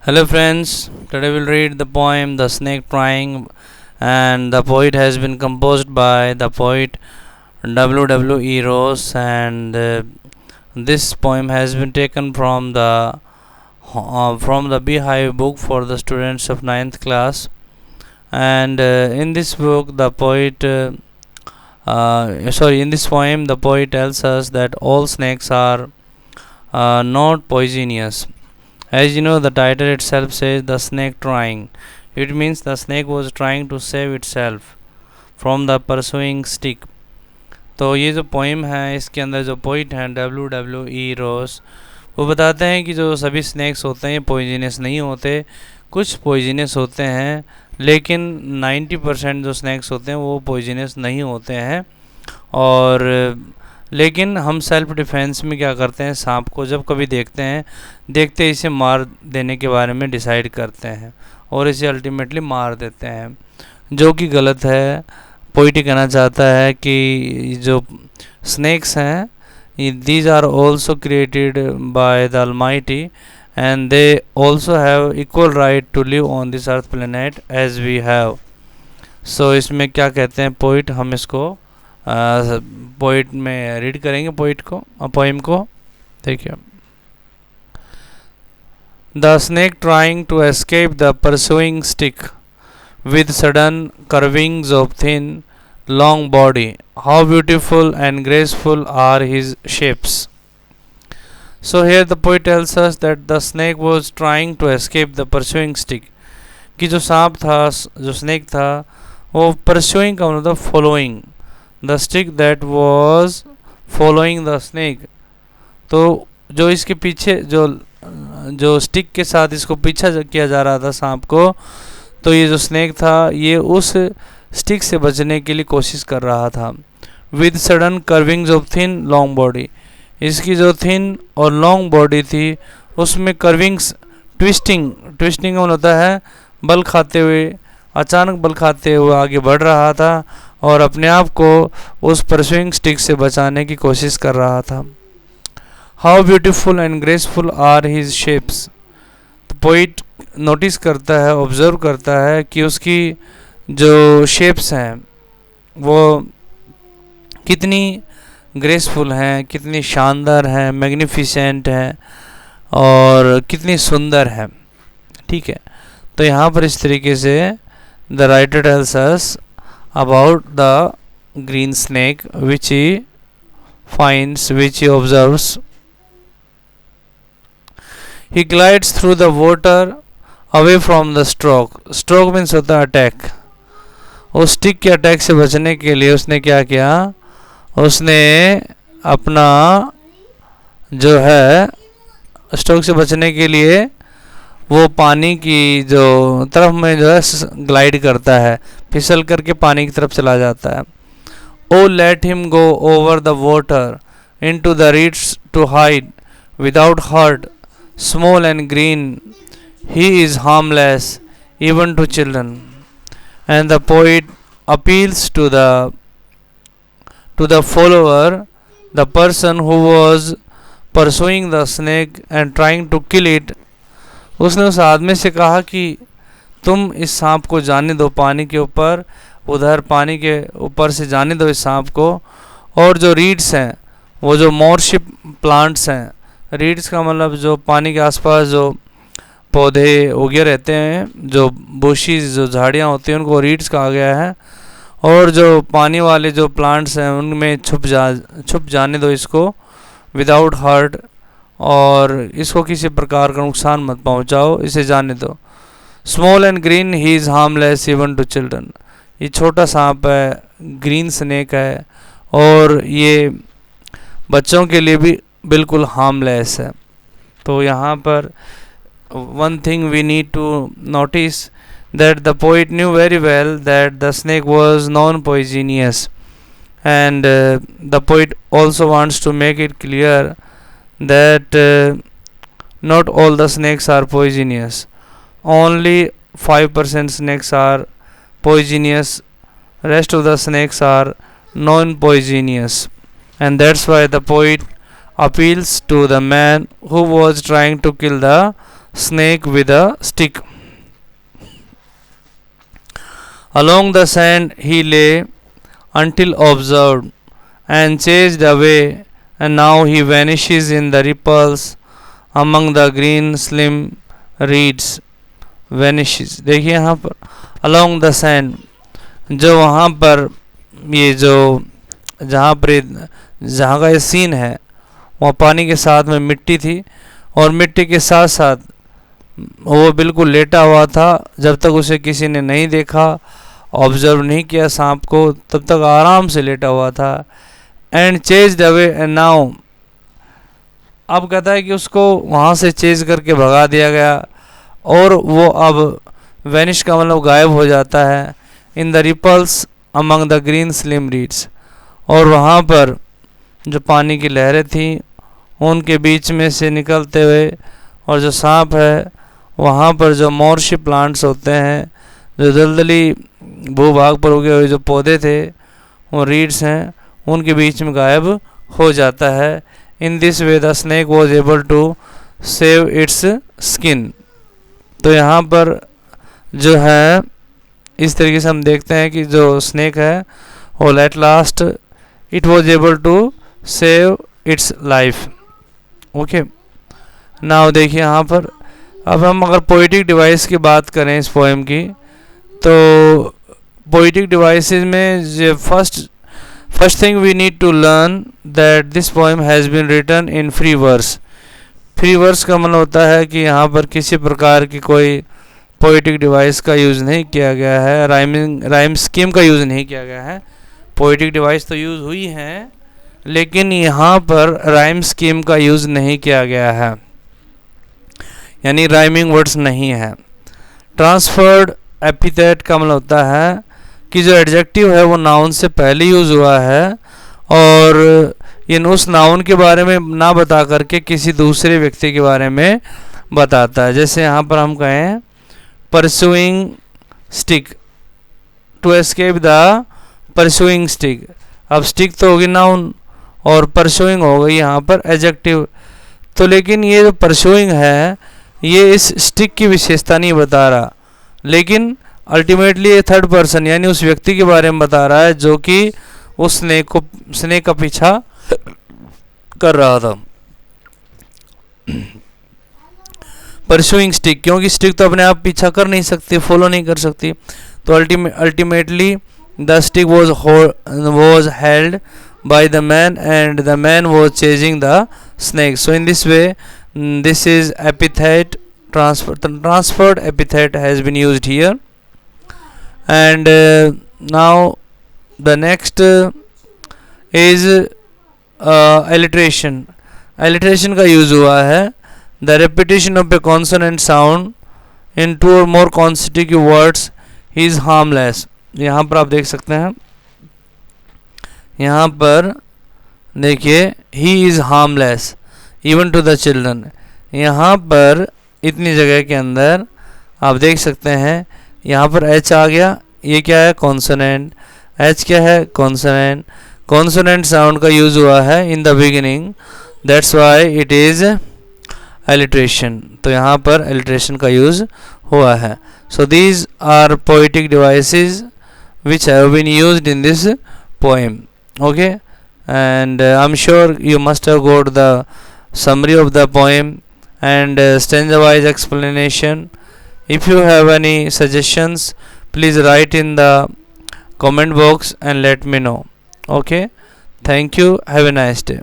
Hello friends, today we'll read the poem The Snake Trying, and the poet has been composed by the poet W. Ross, and this poem has been taken from the Beehive book for the students of ninth class. And in this book the poet in this poem the poet tells us that all snakes are not poisonous. As you know, the title itself says the snake trying. It means the snake was trying to save itself from the pursuing stick. तो ये जो poem है इसके अंदर जो poet हैं W. Ross, वो बताते हैं कि जो सभी स्नैक्स होते हैं पॉइजनस नहीं होते, कुछ पॉइजनस होते हैं, लेकिन 90% जो स्नैक्स होते हैं वो पॉइजनस नहीं होते हैं। और लेकिन हम सेल्फ डिफेंस में क्या करते हैं, सांप को जब कभी देखते इसे मार देने के बारे में डिसाइड करते हैं और इसे अल्टीमेटली मार देते हैं, जो कि गलत है। पोइट कहना चाहता है कि जो स्नेक्स हैं these are also created by the Almighty and they also have equal right to live on this earth planet as we have. So इसमें क्या कहते हैं पोइट, हम इसको पोइट में रीड करेंगे पोइम को देखिए। The snake trying to escape the pursuing stick with sudden curvings of thin long body, how beautiful and graceful are his shapes. So here the poet tells us that the snake was trying to escape the pursuing stick, कि जो सांप था, जो snake था, वो pursuing का मतलब following the stick that was following the snake. तो जो इसके पीछे जो स्टिक के साथ इसको पीछा किया जा रहा था सांप को, तो ये जो स्नेक था ये उस स्टिक से बचने के लिए कोशिश कर रहा था। With sudden curvings of thin long body, इसकी जो थिन और लॉन्ग बॉडी थी उसमें कर्विंग्स, ट्विस्टिंग होता है बल खाते हुए, अचानक बल खाते हुए आगे बढ़ रहा था और अपने आप को उस परस्यूइंग स्टिक से बचाने की कोशिश कर रहा था। How beautiful and graceful are his shapes, तो पोइट नोटिस करता है, ऑब्जर्व करता है कि उसकी जो शेप्स हैं वो कितनी ग्रेसफुल हैं, कितनी शानदार हैं, मैग्निफिसेंट हैं और कितनी सुंदर है। ठीक है, तो यहाँ पर इस तरीके से the writer tells us about the green snake which he finds, which he observes. He glides through the water away from the stroke. Stroke means होता है अटैक। उस स्टिक के अटैक से बचने के लिए उसने क्या किया, उसने अपना जो है स्ट्रोक से बचने के लिए वो पानी की जो तरफ में जो है ग्लाइड करता है, फिसल करके पानी की तरफ चला जाता है। Oh, let him go over the water into the reeds to hide without hurt, small and green, he is harmless even to children. And the poet appeals to the follower, the person who was pursuing the snake and trying to kill it. उसने उस आदमी से कहा कि तुम इस सांप को जाने दो, पानी के ऊपर, उधर पानी के ऊपर से जाने दो इस सांप को। और जो रीड्स हैं, वो जो मॉरशिप प्लांट्स हैं, रीड्स का मतलब जो पानी के आसपास जो पौधे उगे रहते हैं, जो बुशीज, जो झाड़ियाँ होती हैं, उनको रीड्स कहा गया है। और जो पानी वाले जो प्लांट्स हैं उनमें छुप जाने दो इसको, विदाउट हर्ट, और इसको किसी प्रकार का नुकसान मत पहुँचाओ, इसे जाने दो। Small and green he is harmless even to children, ये छोटा सांप है, ग्रीन स्नेक है और ये बच्चों के लिए भी बिल्कुल हार्मलेस है। तो यहाँ पर one thing we need to notice that the poet knew very well that the snake was non-poisonous, and the poet also wants to make it clear that not all the snakes are poisonous. Only 5% snakes are poisonous, rest of the snakes are non-poisonous, and that's why the poet appeals to the man who was trying to kill the snake with a stick. Along the sand he lay until observed and chased away, and now he vanishes in the ripples among the green slim reeds. Vanishes. देखिए यहाँ पर along the sand, जो वहाँ पर ये जो जहाँ पर जहाँ का ये सीन है वहाँ पानी के साथ में मिट्टी थी और मिट्टी के साथ साथ वो बिल्कुल लेटा हुआ था। जब तक उसे किसी ने नहीं देखा, ऑब्जर्व नहीं किया सांप को, तब तक आराम से लेटा हुआ था। And chased away and now, अब कहता है कि उसको वहाँ से चेज करके भगा दिया गया और वो अब वैनिश का मतलब गायब हो जाता है। In the ripples among the green slim reeds, और वहाँ पर जो पानी की लहरें थी उनके बीच में से निकलते हुए, और जो सांप है वहाँ पर जो मॉर्शी प्लांट्स होते हैं, जो दलदली भूभाग पर उगे हुए जो पौधे थे वो रीड्स हैं, उनके बीच में गायब हो जाता है। In this way the snake was able to save its skin. तो यहाँ पर जो है इस तरीके से हम देखते हैं कि जो स्नेक है वो at last it was able to save its life. Okay, now देखिए यहाँ पर अब हम अगर पोइटिक डिवाइस की बात करें इस पोएम की, तो पोइटिक डिवाइसेस में first thing we need to learn that this poem has been written in free verse. Free verse का मतलब होता है कि यहाँ पर किसी प्रकार की कोई पोइटिक डिवाइस का यूज़ नहीं किया गया है, राइम स्कीम का यूज़ नहीं किया गया है। पोइटिक डिवाइस तो यूज़ हुई हैं लेकिन यहाँ पर राइम स्कीम का यूज़ नहीं किया गया है, यानी राइमिंग वर्ड्स नहीं है। ट्रांसफर्ड एपिथेट का मतलब होता है कि जो एडजेक्टिव है वो नाउन से पहले यूज़ हुआ है और इन उस नाउन के बारे में ना बता करके किसी दूसरे व्यक्ति के बारे में बताता है। जैसे यहाँ पर हम कहें pursuing stick, to escape the pursuing stick. अब स्टिक तो होगी नाउन और परसुइंग हो गई यहाँ पर एडजेक्टिव। तो लेकिन ये जो परसुइंग है ये इस स्टिक की विशेषता नहीं बता रहा, लेकिन अल्टीमेटली ये थर्ड पर्सन यानी उस व्यक्ति के बारे में बता रहा है जो कि उस स्नेक का पीछा कर रहा था। परसुइंग स्टिक, क्योंकि स्टिक तो अपने आप पीछा कर नहीं सकती, फॉलो नहीं कर सकती, तो ultimately the stick was held by the man and the man was chasing the snake. So in this way this is epithet transferred epithet has been used here. And now the next is alliteration. Alliteration का use हुआ है the repetition of a consonant sound in two or more consecutive words is harmless. यहाँ पर आप देख सकते हैं, यहाँ पर देखिए he is harmless even to the children। यहाँ पर इतनी जगह के अंदर आप देख सकते हैं यहाँ पर h आ गया, ये क्या है कॉन्सोनेंट, h क्या है कॉन्सोनेंट, कॉन्सोनेंट साउंड का यूज़ हुआ है in the beginning, that's why it is alliteration. तो यहाँ पर एलिट्रेशन का यूज़ हुआ है। So these are poetic devices which have been used in this poem. Okay, and I'm sure you must have got the summary of the poem and stanza wise explanation. If you have any suggestions, please write in the comment box and let me know. Okay, thank you, have a nice day.